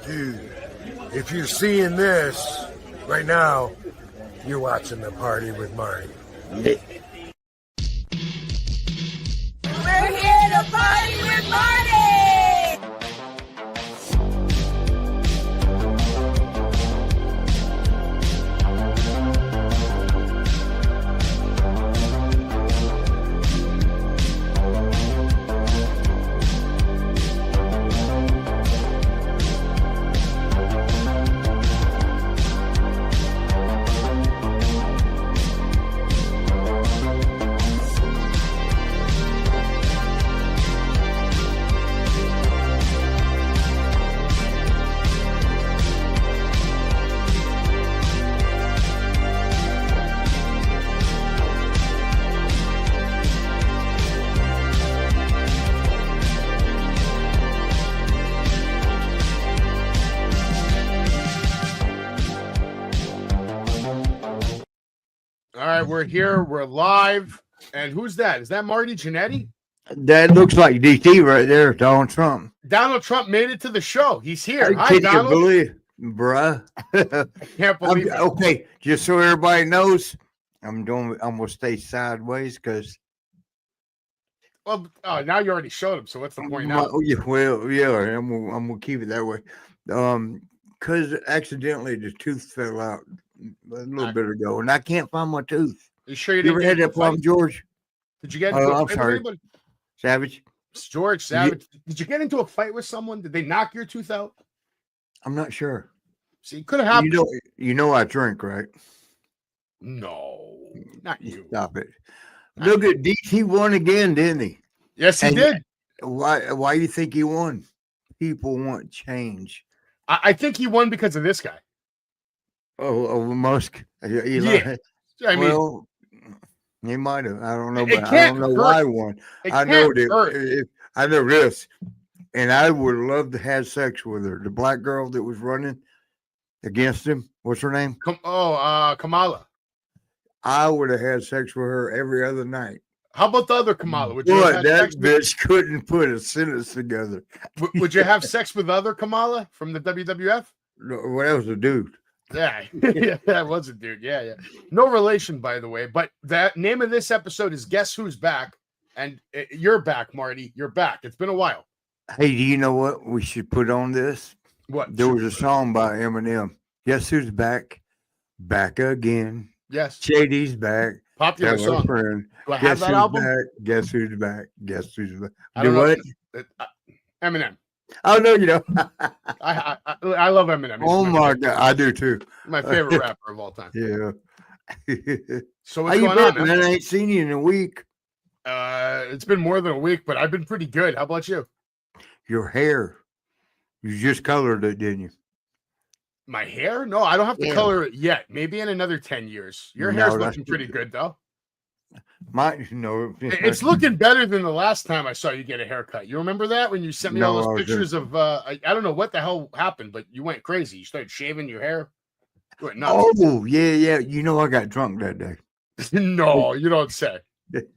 Dude, if you're seeing this right now, you're watching the Party with Marty. We're here to party with Marty! All right, we're here. We're live. And who's that? Is that Marty Jannetty? That looks like DT right there, Donald Trump. Donald Trump made it to the show. He's here. Hi, Can you Donald. believe, bruh? Can't believe it. Okay, just so everybody knows, I'm gonna stay sideways because. Well, now you already showed him. So what's the point now? I'm gonna keep it that way. Because accidentally the tooth fell out a little bit ago, and I can't find my tooth. You sure you You ever didn't had get that into a problem, fight? George? Did you get into a I'm fight with sorry, anybody? Savage. It's George Savage. Did you get into a fight with someone? Did they knock your tooth out? I'm not sure. See, it could have happened. You know I drink, right? No, not you. Stop it. Look at DT won again, didn't he? Yes, he And did. Why do you think he won? People want change. I think he won because of this guy. Oh, Musk. Yeah. I mean, well, he might have. I don't know, It but I can't don't know hurt. why he won. it I know can't hurt. that. I know this, and I would love to have sex with her. The black girl that was running against him. What's her name? Kamala. I would have had sex with her every other night. How about the other Kamala? Would you have But had that sex with- bitch couldn't put a sentence together. would you have sex with the other Kamala from the WWF? No, well, that was a dude. Yeah, yeah, that was a dude. Yeah. No relation, by the way. But the name of this episode is Guess Who's Back? And you're back, Marty. You're back. It's been a while. Hey, do you know what we should put on this? What? There was a song by Eminem. Guess who's back? Back again. Yes. Shady's back. Popular Tell our song. friend. Do I have Guess that who's album? back? Guess who's back? Guess who's back? I don't Do know. what? Eminem. Oh no, you know. I love Eminem. He's Oh my God, I do too. my favorite rapper of all time. Yeah. So How what's you going on, been, man? man? I ain't seen you in a week. It's been more than a week, but I've been pretty good. How about you? Your hair. You just colored it, didn't you? My hair? No, I don't have to Yeah. color it yet. Maybe in another 10 years. Your No, hair's that's looking pretty good, though. It's look. looking better than the last time I saw you get a haircut. You remember that when you sent me all No, I those was pictures of I don't know what the hell happened, but you went crazy. You started shaving your hair. You went nuts. Oh yeah. You know I got drunk that day. No, you don't say.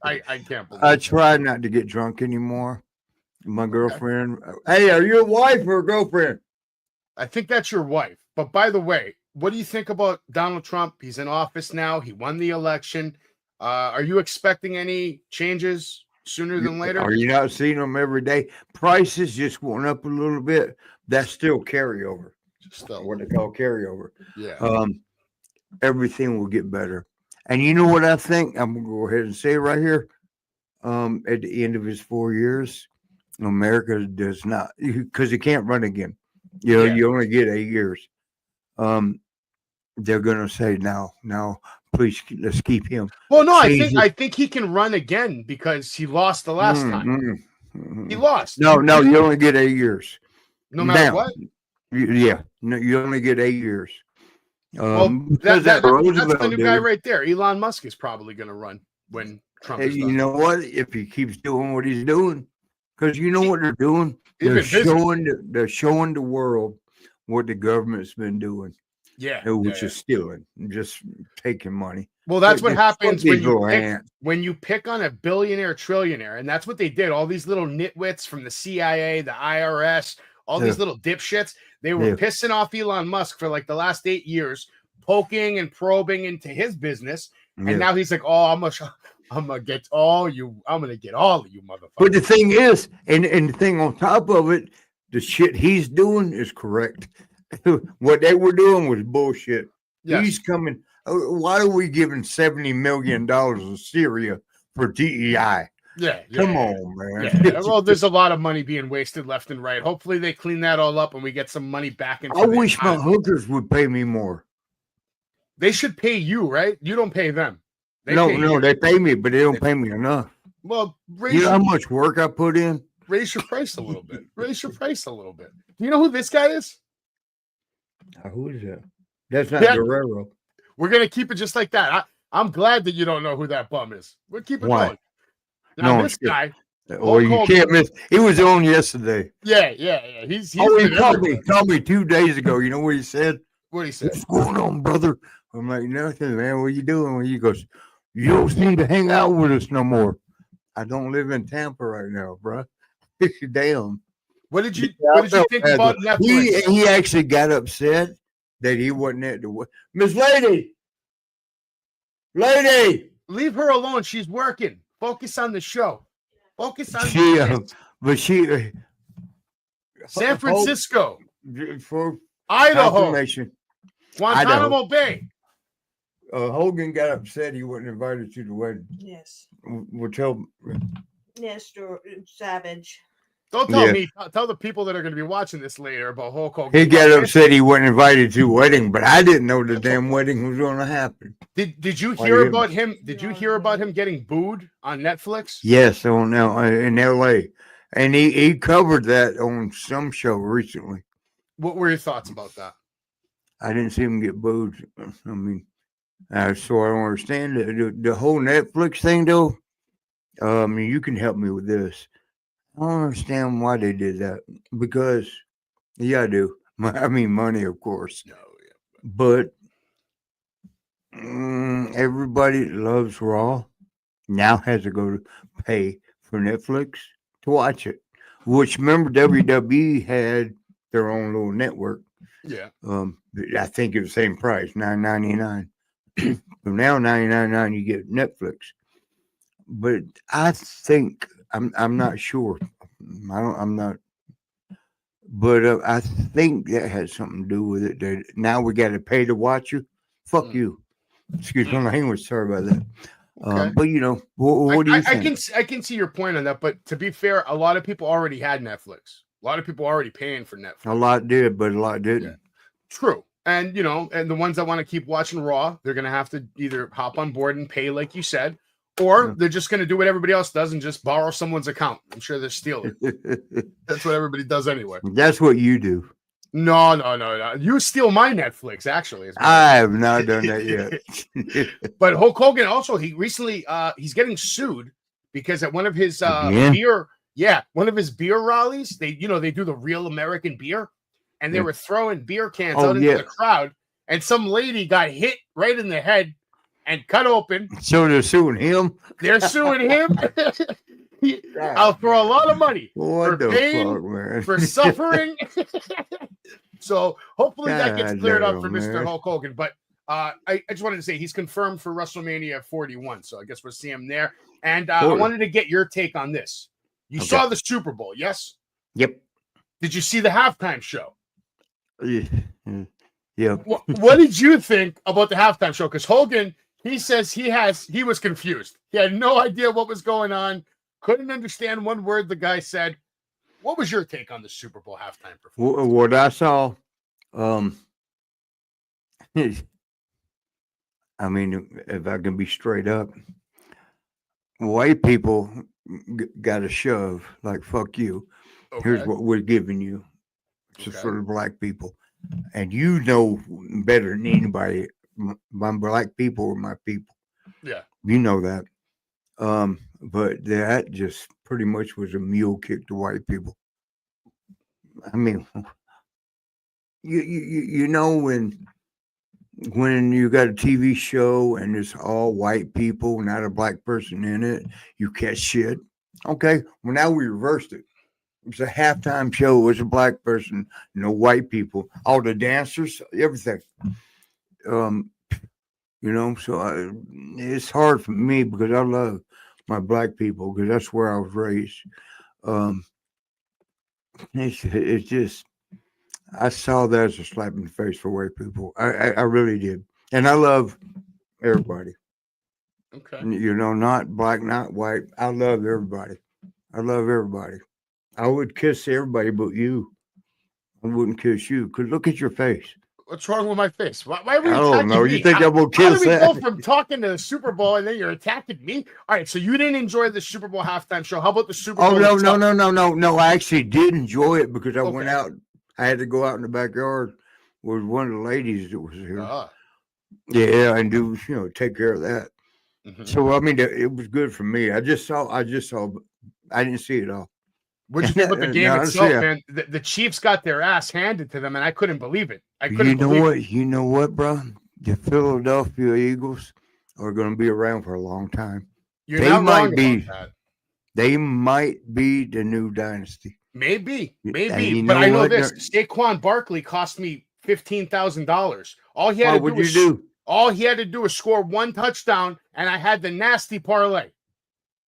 I can't believe I it. try not to get drunk anymore. My girlfriend. Hey, are you a wife or a girlfriend? I think that's your wife. But by the way, what do you think about Donald Trump? He's in office now. He won the election. Are you expecting any changes sooner than later? Are you not seeing them every day? Prices just went up a little bit. That's still carryover. Still. What they call carryover. Yeah. Everything will get better. And you know what I think? I'm gonna go ahead and say it right here. At the end of his 4 years, America does not, because he can't run again. You know, Yeah. you only get 8 years. They're gonna say now, please let's keep him. Well, no, change I think he can run again because he lost the last time. He lost. No, you only get 8 years. No matter Now, what. No, you only get 8 years. Well, Because that's Roosevelt the new guy dude, right there. Elon Musk is probably going to run when Trump hey, is you done. know what? If he keeps doing what he's doing, because you know what they're doing, He's they're been busy. showing the world what the government's been doing, Yeah. which yeah. is stealing, just taking money. Well, that's what Just happens fuck when these you little pick, ants. when you pick on a billionaire trillionaire, and that's what they did. All these little nitwits from the CIA, the IRS, all these little dipshits, they were pissing off Elon Musk for like the last 8 years, poking and probing into his business. And now he's like, oh, I'm gonna get all you motherfuckers. But the thing is, and the thing on top of it, the shit he's doing is correct. What they were doing was bullshit. Yes. He's coming. Why are we giving $70 million of Syria for DEI? Come on, man. Yeah. Well, there's a lot of money being wasted left and right. Hopefully they clean that all up and we get some money back into I wish my hookers would pay me more. They should pay you, right? You don't pay them. They pay me, but they don't pay me enough. Well, you know how much work I put in? Raise your price a little bit. Do you know who this guy is? Who is that? That's not Guerrero. We're going to keep it just like that. I'm glad that you don't know who that bum is. We'll keep it going. Now, this guy. Oh, you can't miss. He was on yesterday. Yeah. He called me 2 days ago. You know what he said? What he said? What's going on, brother? I'm like, nothing, man. What are you doing? Well, he goes, you don't seem to hang out with us no more. I don't live in Tampa right now, bro. Damn. What did you think about Netflix? He actually got upset that he wasn't at the Miss Lady, leave her alone. She's working. Focus on the show. Focus on San Francisco, for Idaho, Guantanamo Bay. Hogan got upset he wasn't invited to the wedding. Yes. We'll tell. Yes, Savage. Don't tell me. Tell the people that are going to be watching this later about Hulk Hogan. He got upset he wasn't invited to the wedding, but I didn't know the damn wedding was going to happen. Did you hear about him? Did you hear about him getting booed on Netflix? Yes, in L.A. And he covered that on some show recently. What were your thoughts about that? I didn't see him get booed. I mean, so I don't understand the whole Netflix thing, though. You can help me with this. I don't understand why they did that. Because, I do. I mean, money, of course. No, yeah. But everybody that loves Raw now has to go to pay for Netflix to watch it. Which, remember, WWE had their own little network. Yeah. I think it's the same price, $9.99. From now, $9.99 you get Netflix. But I think I'm not sure. I'm not. But I think that has something to do with it. That now we got to pay to watch you. Fuck you. Excuse my language. Sorry about that. Okay. But what do you think? I can see your point on that. But to be fair, a lot of people already had Netflix. A lot of people already paying for Netflix. A lot did, but a lot didn't. Yeah. True. And and the ones that want to keep watching Raw, they're gonna have to either hop on board and pay, like you said, or they're just gonna do what everybody else does and just borrow someone's account. I'm sure they're stealing. That's what everybody does anyway. That's what you do. No. You steal my Netflix, actually. I have not done that yet. But Hulk Hogan also, he recently he's getting sued because at one of his one of his beer rallies, they do the real American beer, and they were throwing beer cans out into the crowd, and some lady got hit right in the head and cut open. So they're suing him? They're suing him. I'll throw a lot of money for pain, man? For suffering. So hopefully that gets cleared up for Mr. Hulk Hogan. But I just wanted to say he's confirmed for WrestleMania 41. So I guess we'll see him there. And I wanted to get your take on this. You saw the Super Bowl, yes? Yep. Did you see the halftime show? Yeah. What did you think about the halftime show? Because Hogan, he says he was confused. He had no idea what was going on. Couldn't understand one word the guy said. What was your take on the Super Bowl halftime performance? What I saw, I mean, if I can be straight up, white people got a shove like, fuck you. Okay. Here's what we're giving you. It's for the black people. And you know better than anybody, my black people are my people. Yeah. You know that. But that just pretty much was a mule kick to white people. I mean, you know when you got a TV show and it's all white people, not a black person in it, you catch shit. Okay, well now we reversed it. was a halftime show. It was a black person, no white people, all the dancers, everything. So it's hard for me because I love my black people because that's where I was raised. It's just I saw that as a slap in the face for white people. I really did, and I love everybody. Okay. Not black, not white. I love everybody. I love everybody. I would kiss everybody but you. I wouldn't kiss you because look at your face. What's wrong with my face? Why were you I don't attacking know. me? You think I'm gonna How kiss did we that? go from talking to the Super Bowl and then you're attacking me? All right, so you didn't enjoy the Super Bowl halftime show. How about the Super Bowl? Oh no! I actually did enjoy it because I went Okay. out. I had to go out in the backyard with one of the ladies that was here. Uh, Yeah, and do take care of that. mhm. So I mean, it was good for me. I just saw. I didn't see it all. What'd you think about the game No, itself, yeah. man? The Chiefs got their ass handed to them, and I couldn't believe it. I You couldn't know believe what? it. You know what, bro? The Philadelphia Eagles are going to be around for a long time. You're They not might wrong be. about that. They might be the new dynasty. Maybe. And you But know I know what? this. Saquon Barkley cost me $15,000. All he had What to would do you was do? all he had to do was score one touchdown, and I had the nasty parlay.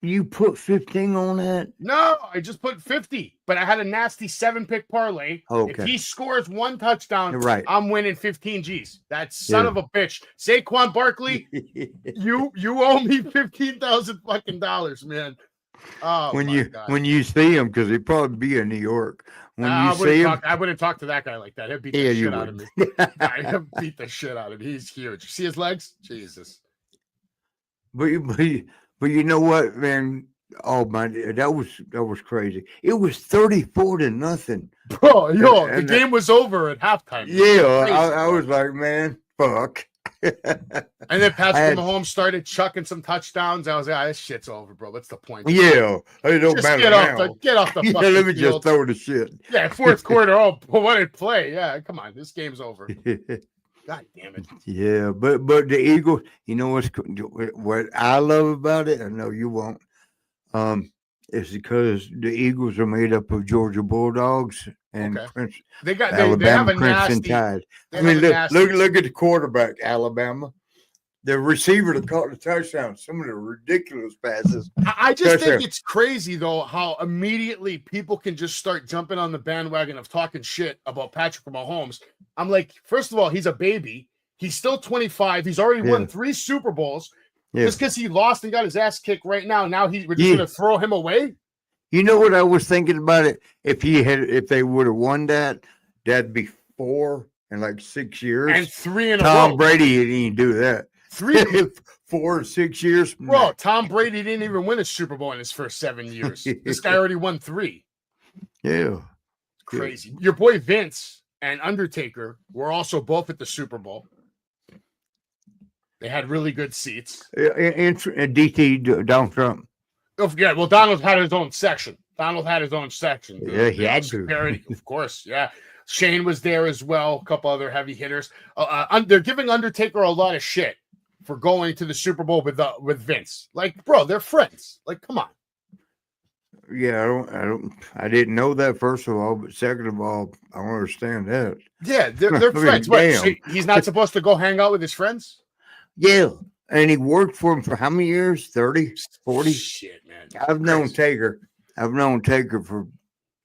You put 15 on that? No, I just put 50, but I had a nasty 7-pick parlay. Okay. If he scores one touchdown, You're right. I'm winning 15 G's. That son Yeah. of a bitch. Saquon Barkley, you owe me $15,000 fucking dollars, man. Oh, when my God. you see him, because he'd probably be in New York. When you see him, I wouldn't talk to that guy like that. He'd beat yeah, the you shit out of me. He'd beat the shit out of me. He's huge. See his legs? Jesus. but you know what, man? Oh my, that was crazy. It was 34-0. Bro, the And game was over at halftime. Yeah, Crazy, I bro. was like, man, fuck. And then Patrick had- Mahomes started chucking some touchdowns. I was like, this shit's over, bro. What's the point? Yeah, it don't Just matter get now. off the Yeah, fucking let me field. just throw the shit. Yeah, fourth quarter. Oh, what a play. Yeah, come on. This game's over. God damn it. Yeah, but the Eagles, you know what I love about it? I know you won't. It's because the Eagles are made up of Georgia Bulldogs and Okay. They have Alabama a Crimson nasty. Tide. they I mean, have a nasty- look at the quarterback, Alabama. The receiver that caught the touchdown. Some of the ridiculous passes. I just think Touchdown. it's crazy though how immediately people can just start jumping on the bandwagon of talking shit about Patrick Mahomes. I'm like, first of all, he's a baby. He's still 25. He's already won 3 Super Bowls. Yeah. Just because he lost and got his ass kicked right now, we're just Yeah. gonna throw him away. You know what I was thinking about it? If they would have won that, that'd be 4 in like 6 years. And 3 in a Tom row. Brady didn't do that. 3, 4 or 6 years. bro. Tom Brady didn't even win a Super Bowl in his first 7 years. This guy already won 3. Yeah. Crazy. Your boy Vince and Undertaker were also both at the Super Bowl. They had really good seats. And DT, Donald Trump. Oh, yeah, well, Donald had his own section. Yeah, he had to. Parody, of course, yeah. Shane was there as well. A couple other heavy hitters. They're giving Undertaker a lot of shit for going to the Super Bowl with Vince. Like, bro, they're friends. Like, come on. Yeah, I didn't know that, first of all, but second of all, I don't understand that. Yeah, they're I mean, friends. What, damn. so he's not supposed to go hang out with his friends? Yeah. And he worked for him for how many years? 30, 40? Shit, man. I've known Crazy. Taker.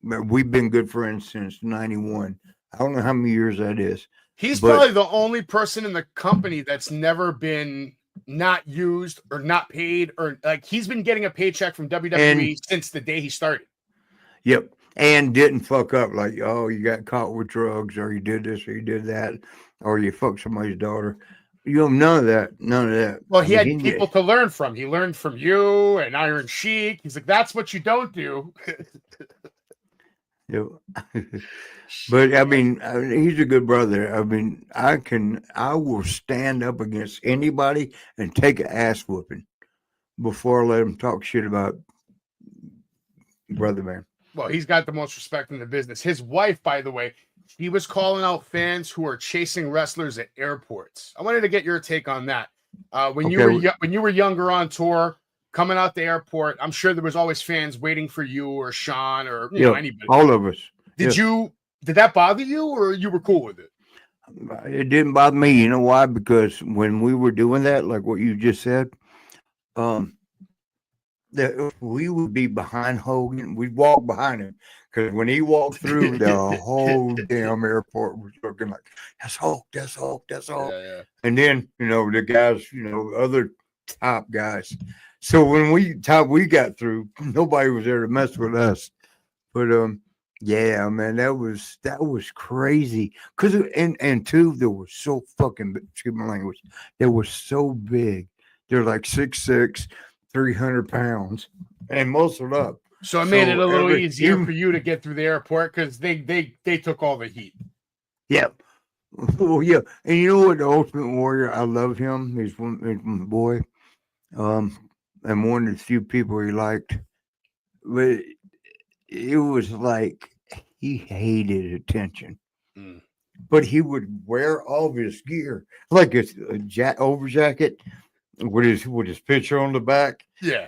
We've been good friends since 91. I don't know how many years that is. He's But- probably the only person in the company that's never been not used or not paid, or like he's been getting a paycheck from WWE since the day he started. Yep. And didn't fuck up like, oh, you got caught with drugs, or you did this, or you did that, or you fucked somebody's daughter. You have none of that. None of that. Well, he I had mean, people to learn from. He learned from you and Iron Sheik. He's like, that's what you don't do. Yeah. But I mean, he's a good brother. I mean, I will stand up against anybody and take an ass whooping before I let him talk shit about brother man. Well, he's got the most respect in the business. His wife, by the way, he was calling out fans who are chasing wrestlers at airports. I wanted to get your take on that. When you were younger on tour, coming out the airport. I'm sure there was always fans waiting for you or Sean or you know anybody. All of us. Did that bother you, or you were cool with it? It didn't bother me. You know why? Because when we were doing that, like what you just said, that we would be behind Hogan. We'd walk behind him because when he walked through, the whole damn airport was looking like, that's Hulk, that's Hulk, that's Hulk. Yeah. And then, the guys, other top guys. So when we got through, nobody was there to mess with us. But yeah, man, that was crazy. Cause and two, they were so fucking, excuse my language, they were so big. They're like 6'6", 300 pounds, and muscled up. So it made it a little easier for you to get through the airport because they took all the heat. Yeah. Well, yeah. And you know what? The Ultimate Warrior, I love him. He's one boy. And one of the few people he liked. But it was like he hated attention. Mm. But he would wear all of his gear, like a over jacket with his picture on the back. Yeah.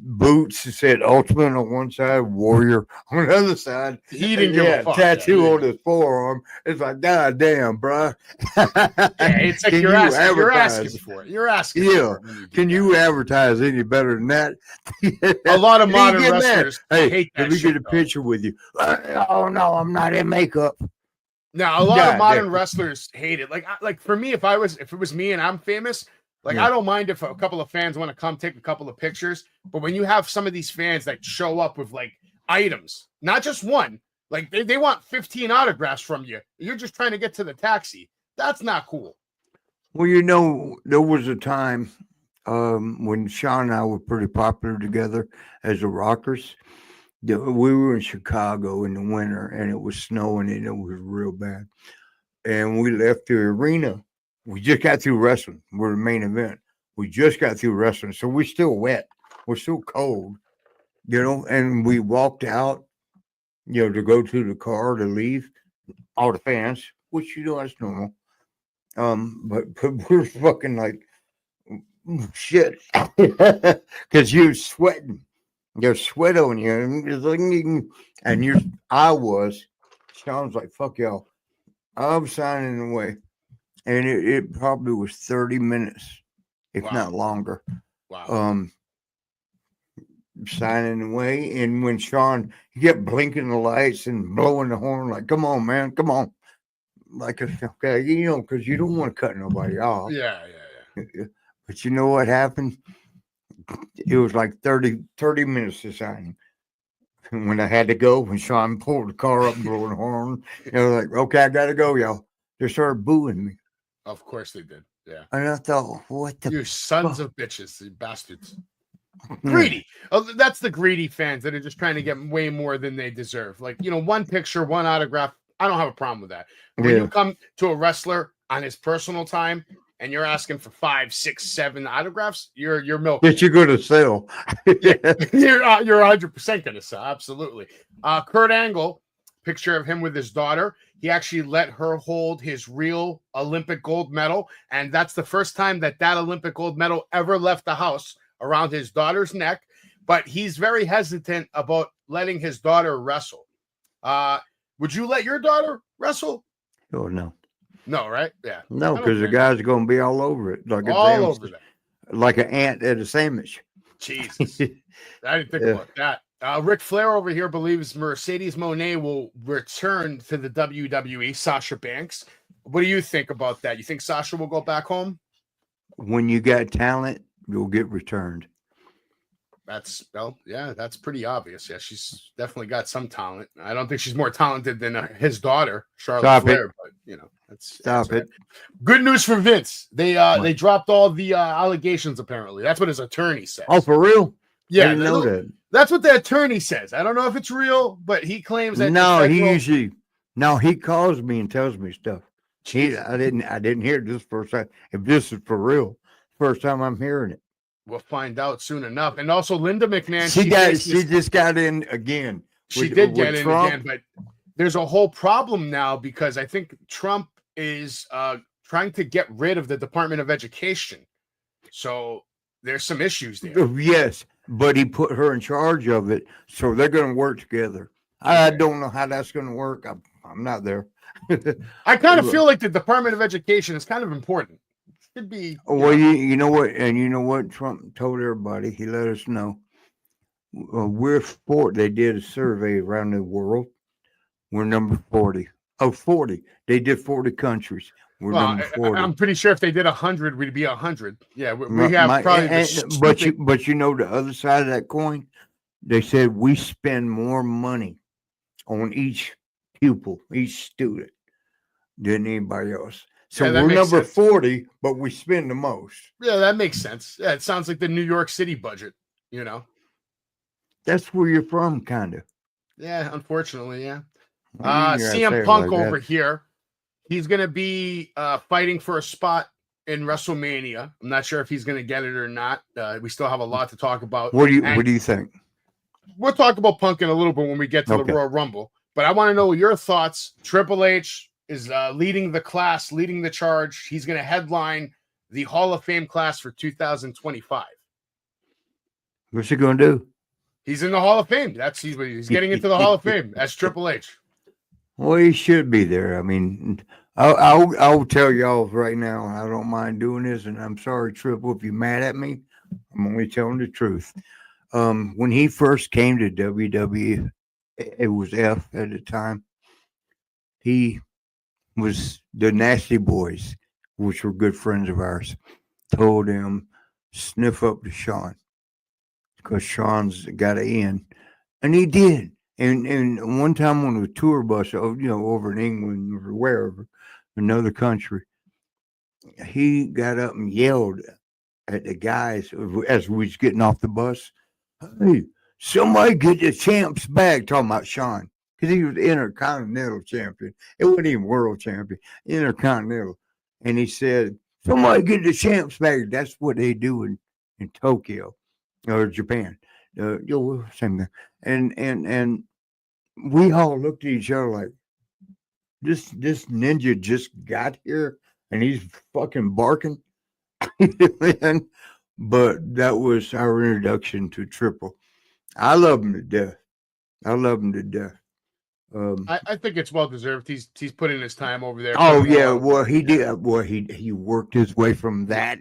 Boots that said Ultimate on one side, Warrior on the other side. He didn't give a fuck. Tattoo on his forearm. It's like, God damn, bro. It's like you're asking for it. You're asking for it. Can you advertise any better than that? A lot of modern wrestlers hate that. Let me get a picture with you. Oh, no, I'm not in makeup. Now, a lot of modern wrestlers hate it. Like for me, if it was me and I'm famous, I don't mind if a couple of fans want to come take a couple of pictures, but when you have some of these fans that show up with like items, not just one, like they want 15 autographs from you. You're just trying to get to the taxi. That's not cool. Well, there was a time when Sean and I were pretty popular together as the Rockers. We were in Chicago in the winter and it was snowing and it was real bad. And we left the arena. We just got through wrestling. We're the main event. We just got through wrestling. So we're still wet. We're still cold, and we walked out, to go to the car to leave. All the fans, which, that's normal. But we're fucking like shit. Because you're sweating. There's sweat on you. And Sean's like, fuck y'all. I'm signing away. And it probably was 30 minutes, if not longer. Wow. Signing away. And when Sean, he kept blinking the lights and blowing the horn, like, come on, man, come on. Like, okay, because you don't want to cut nobody off. Yeah. But you know what happened? It was like 30 minutes to signing. And when I had to go, when Sean pulled the car up and blowing the horn, like, okay, I got to go, y'all. They started booing me. Of course they did. Yeah. And I thought, what the you sons of bitches, you bastards. Greedy. Oh, that's the greedy fans that are just trying to get way more than they deserve. Like, one picture, one autograph. I don't have a problem with that. When you come to a wrestler on his personal time and you're asking for 5, 6, 7 autographs, you're milking. That you're going to sell. You're 100% going to sell. Absolutely. Kurt Angle, picture of him with his daughter. He actually let her hold his real Olympic gold medal. And that's the first time that Olympic gold medal ever left the house around his daughter's neck. But he's very hesitant about letting his daughter wrestle. Would you let your daughter wrestle? Oh, no. No, right? Yeah. No, because the guys are going to be all over it. Like all over that. Like an ant at a sandwich. Jesus. I didn't think about that. Ric Flair over here believes Mercedes Moné will return to the WWE, Sasha Banks. What do you think about that? You think Sasha will go back home? When you got talent, you'll get returned. That's pretty obvious. Yeah, she's definitely got some talent. I don't think she's more talented than his daughter, Charlotte Flair, but Stop it. Good news for Vince. They dropped all the allegations, apparently. That's what his attorney says. Oh, for real? Yeah, I didn't know that. That's what the attorney says. I don't know if it's real, but he claims that. No, he calls me and tells me stuff. I didn't hear this first time. If this is for real, first time I'm hearing it. We'll find out soon enough. And also Linda McMahon. She just got in again. She did get in again, but there's a whole problem now because I think Trump is trying to get rid of the Department of Education. So there's some issues there. Yes, but he put her in charge of it, so they're going to work together. I don't know how that's going to work. I'm not there. I kind of feel like the Department of Education is kind of important. It should be. Well, you know what, and you know what Trump told everybody. He let us know. We're 40. They did a survey around the world. We're number 40. Oh, 40. They did 40 countries. We're number 40. I'm pretty sure if they did 100, we'd be 100. Yeah, we have probably. But you know the other side of that coin. They said we spend more money on each pupil, each student, than anybody else. So we're number 40, but we spend the most. Yeah, that makes sense. Yeah, it sounds like the New York City budget. That's where you're from, kind of. Yeah, unfortunately, yeah. CM Punk over here. He's going to be fighting for a spot in WrestleMania. I'm not sure if he's going to get it or not. We still have a lot to talk about. What do you think? We'll talk about Punk in a little bit when we get to the Royal Rumble. But I want to know your thoughts. Triple H is leading the class, leading the charge. He's going to headline the Hall of Fame class for 2025. What's he going to do? He's in the Hall of Fame. He's getting into the Hall of Fame as Triple H. Well, he should be there. I mean, I'll tell y'all right now, I don't mind doing this, and I'm sorry, Triple, if you're mad at me. I'm only telling the truth. When he first came to WWE, it was F at the time. He was the Nasty Boys, which were good friends of ours, told him, sniff up to Sean, because Sean's got an in. And he did. And one time on a tour bus, over in England or wherever, another country, he got up and yelled at the guys as we was getting off the bus, "Hey, somebody get the champ's bag," talking about Sean, because he was Intercontinental champion. It wasn't even world champion, Intercontinental. And he said, "Somebody get the champ's bag." That's what they do in Tokyo or Japan. Same thing. And we all looked at each other like, this ninja just got here and he's fucking barking. But that was our introduction to Triple. I love him to death. I think it's well deserved. He's put in his time over there. Oh yeah, well he did. Well he worked his way from that,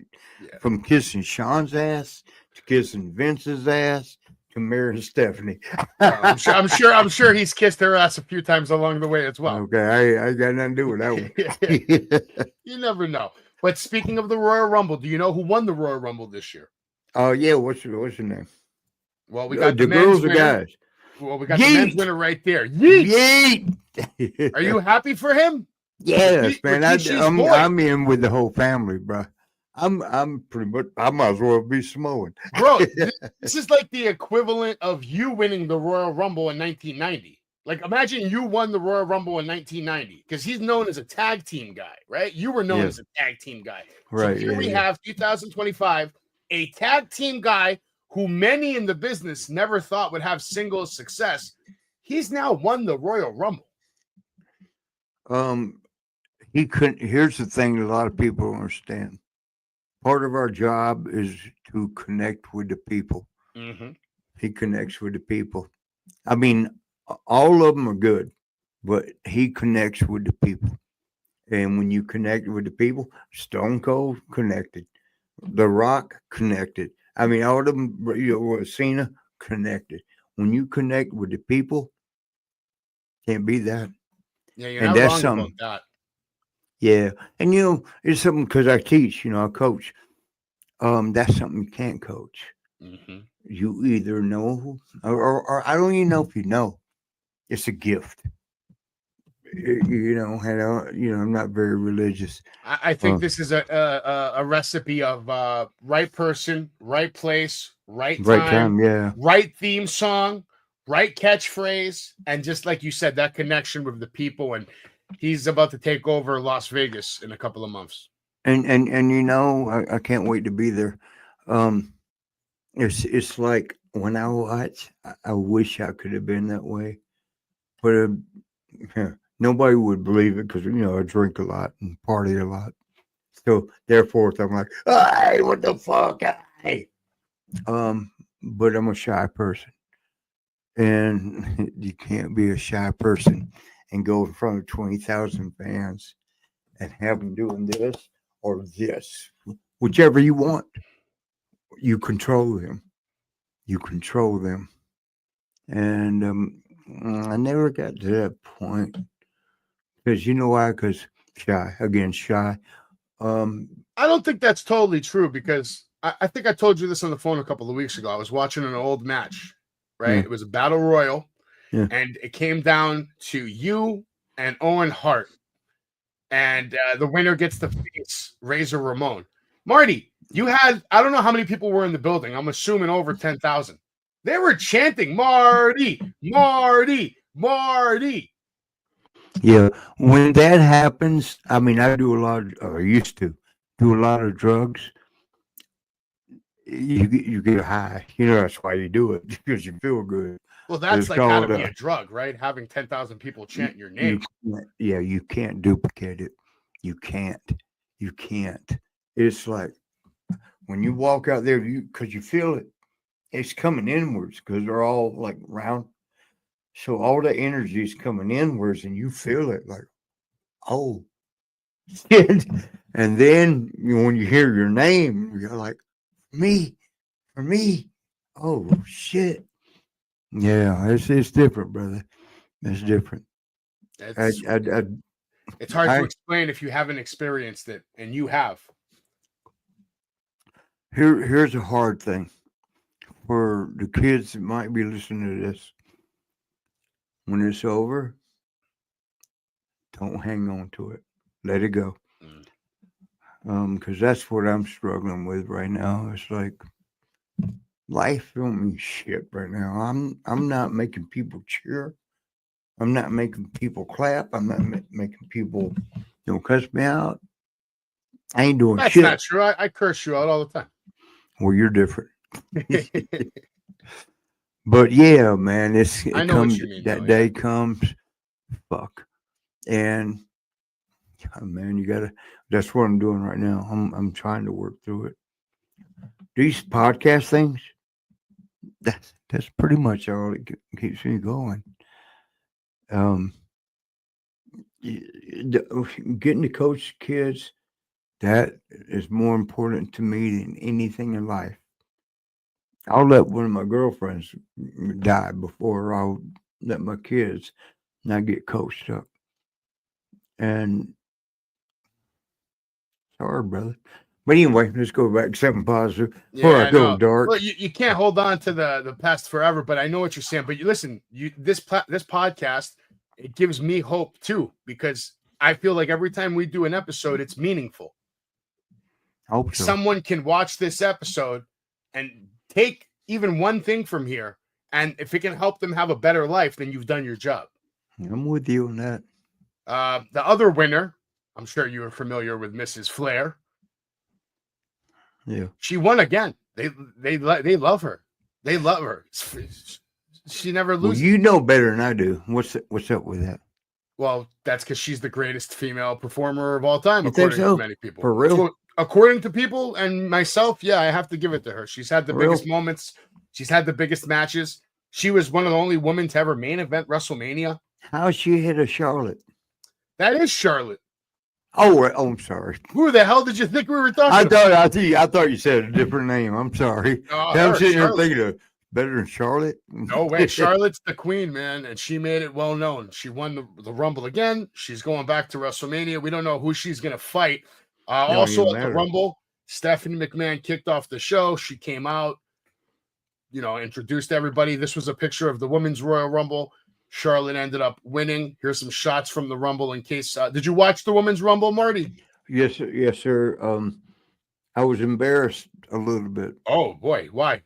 from kissing Sean's ass to kissing Vince's ass to marrying Stephanie. I'm sure he's kissed her ass a few times along the way as well. Okay, I got nothing to do with that one. You never know. But speaking of the Royal Rumble, do you know who won the Royal Rumble this year? Oh yeah, what's your name? Well, we got the girls or guys. Well, we got the men's winner right there. Yeet! Are you happy for him? Yes, man. I'm in with the whole family, bro. I'm pretty much. I might as well be Samoan, bro. This is like the equivalent of you winning the Royal Rumble in 1990. Like, imagine you won the Royal Rumble in 1990 because he's known as a tag team guy, right? You were known as a tag team guy, right? So here we have 2025, a tag team guy who many in the business never thought would have singles success. He's now won the Royal Rumble. He couldn't. Here's the thing: a lot of people don't understand. Part of our job is to connect with the people. Mm-hmm. He connects with the people. I mean, all of them are good, but he connects with the people. And when you connect with the people, Stone Cold connected, The Rock connected. I mean, all of them, Cena connected. When you connect with the people, can't be that. Yeah, you're not wrong about that. Yeah, and it's something because I teach, I coach. That's something you can't coach. Mm-hmm. You either know, or I don't even know if you know. It's a gift. I'm not very religious. I think this is a recipe of right person, right place, right time, right theme song, right catchphrase, and just like you said, that connection with the people. And he's about to take over Las Vegas in a couple of months. And I can't wait to be there. It's like when I watch, I wish I could have been that way, but nobody would believe it because I drink a lot and party a lot. So therefore, I'm like, hey, what the fuck? Hey, but I'm a shy person, and you can't be a shy person and go in front of 20,000 fans and have them doing this or this, whichever you want. You control them. You control them, and I never got to that point because you know why? Because shy again, shy. I don't think that's totally true because I think I told you this on the phone a couple of weeks ago. I was watching an old match, right? Yeah. It was a battle royal, Yeah. and it came down to you and Owen Hart, and the winner gets to face Razor Ramon. Marty, you had, I don't know how many people were in the building. I'm assuming over 10,000. They were chanting Marty, Marty, Marty. Yeah, when that happens, I mean, I do a lot, or used to do a lot of drugs. You get high, you know. That's why you do it because you feel good. Well, that's It's like how to called, be a drug, right? Having 10,000 people chant your You name. yeah, you can't duplicate it. You can't. You can't. It's like when you walk out there, because you feel it. It's coming inwards because they're all like round. So all the energy is coming inwards, and you feel it like, oh. And then when you hear your name, you're like, for me. Oh shit. Yeah, it's different, brother. It's different. It's hard to explain if you haven't experienced it, and you have. Here's a hard thing for the kids that might be listening to this. When it's over, don't hang on to it. Let it go. Because that's what I'm struggling with right now. It's like life don't mean shit right now. I'm not making people cheer. I'm not making people clap. I'm not making people cuss me out. I ain't doing That's shit. not true. I curse you out all the time. Well, you're different. But yeah, man, it I know comes what you mean, that though, day yeah. comes. Fuck. And man, you gotta. That's what I'm doing right now. I'm trying to work through it. These podcast things. That's pretty much all that keeps me going. Getting to coach kids, that is more important to me than anything in life. I'll let one of my girlfriends die before I'll let my kids not get coached up. And sorry, brother. But anyway, let's go back to something positive before I go dark. Well, you can't hold on to the past forever, but I know what you're saying. But you listen, this podcast, it gives me hope too, because I feel like every time we do an episode, it's meaningful. I hope so. Someone can watch this episode and take even one thing from here, and if it can help them have a better life, then you've done your job. I'm with you on that. The other winner, I'm sure you are familiar with Mrs. Flair. Yeah, she won again. They love her. They love her. She never loses. Well, you know better than I do. What's up with that? Well, that's because she's the greatest female performer of all time, You according think so? to many people. For real? So, according to people and myself, yeah, I have to give it to her. She's had the biggest moments. She's had the biggest matches. She was one of the only women to ever main event WrestleMania. How's she hit a Charlotte? That is Charlotte. Oh, I'm sorry. Who the hell did you think we were talking about? I thought you said a different name. I'm sorry. I'm sitting here thinking of better than Charlotte. No way. Charlotte's the queen, man, and she made it well known. She won the Rumble again. She's going back to WrestleMania. We don't know who she's going to fight. Also at the Rumble, Stephanie McMahon kicked off the show. She came out, introduced everybody. This was a picture of the Women's Royal Rumble. Charlotte ended up winning. Here's some shots from the Rumble in case. Did you watch the Women's Rumble, Marty? Yes, sir. Yes, sir. I was embarrassed a little bit. Oh boy, why?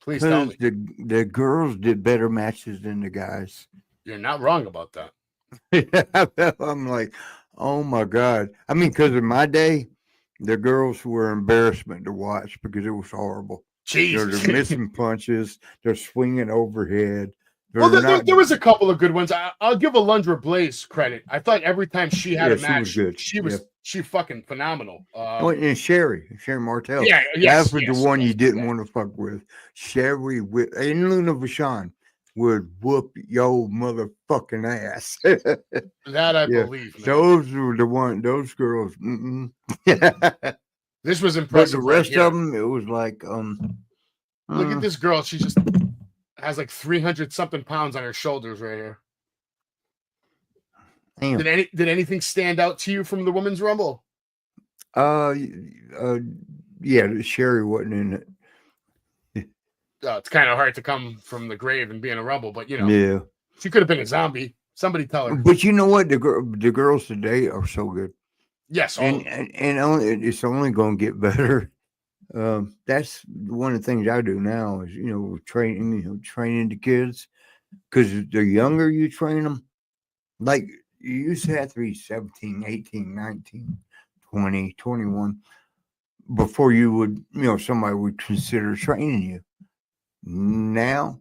Please tell me. The girls did better matches than the guys. You're not wrong about that. I'm like, oh my God. I mean, because in my day, the girls were embarrassment to watch because it was horrible. Jesus. They're missing punches. They're swinging overhead. Well, there was a couple of good ones. I'll give Alundra Blaze credit. I thought every time she had a match, she was fucking phenomenal. And Sherry Martel. Yeah, that was the one you didn't want to fuck with. Sherry and Luna Vachon would whoop your motherfucking ass. That I believe. Man. Those were those girls. This was impressive. But the rest of them, it was like, look at this girl. She just has like 300 something pounds on her shoulders right here. Damn. Did anything stand out to you from the women's rumble? Yeah, Sherry wasn't in it. It's kind of hard to come from the grave and be in a rumble, but yeah, she could have been a zombie. Somebody tell her. But you know what? The girls today are so good. Yes, and it's only going to get better. That's one of the things I do now is training the kids, because the younger you train them, like you used to have to be 17, 18, 19, 20, 21 before you would somebody would consider training you. Now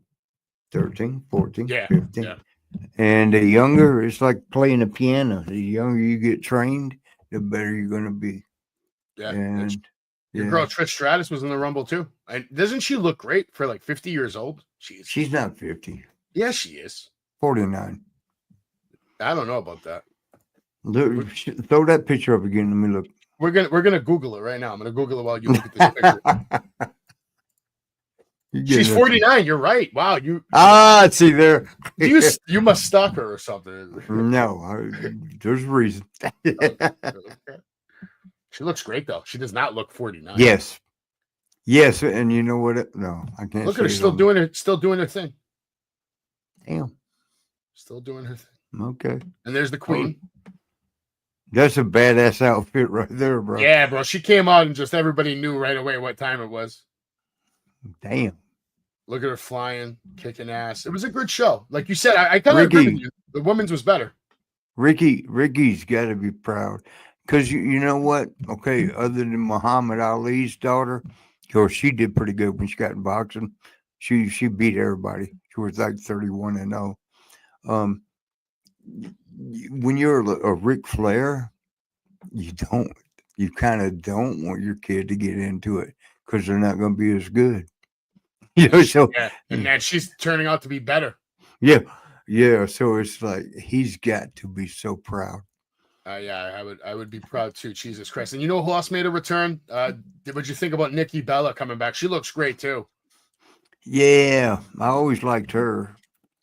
13, 14, 15. Yeah. And the younger, it's like playing a piano. The younger you get trained, the better you're going to be. Yeah. And your girl Trish Stratus was in the Rumble too. And doesn't she look great for like 50 years old? She's not 50. Yeah, she is. 49. I don't know about that. Look, throw that picture up again. Let me look. We're gonna Google it right now. I'm gonna Google it while you look at this picture. She's 49. You're right. Wow. See there. You must stalk her or something. No, there's a reason. She looks great though. She does not look 49. Yes, and you know what? No, I can't. Look at her still doing her thing. Damn. Still doing her thing. Okay. And there's the queen. That's a badass outfit right there, bro. Yeah, bro. She came out and just everybody knew right away what time it was. Damn. Look at her flying, kicking ass. It was a good show. Like you said, I kind of agree with you. The women's was better. Ricky's got to be proud. Because you know what? Okay, other than Muhammad Ali's daughter, of course, she did pretty good when she got in boxing. She beat everybody. She was like 31-0. When you're a Ric Flair, you kind of don't want your kid to get into it because they're not going to be as good. And that she's turning out to be better. Yeah. So it's like he's got to be so proud. I would be proud too. Jesus Christ! And you know who else made a return? What'd you think about Nikki Bella coming back? She looks great too. Yeah, I always liked her.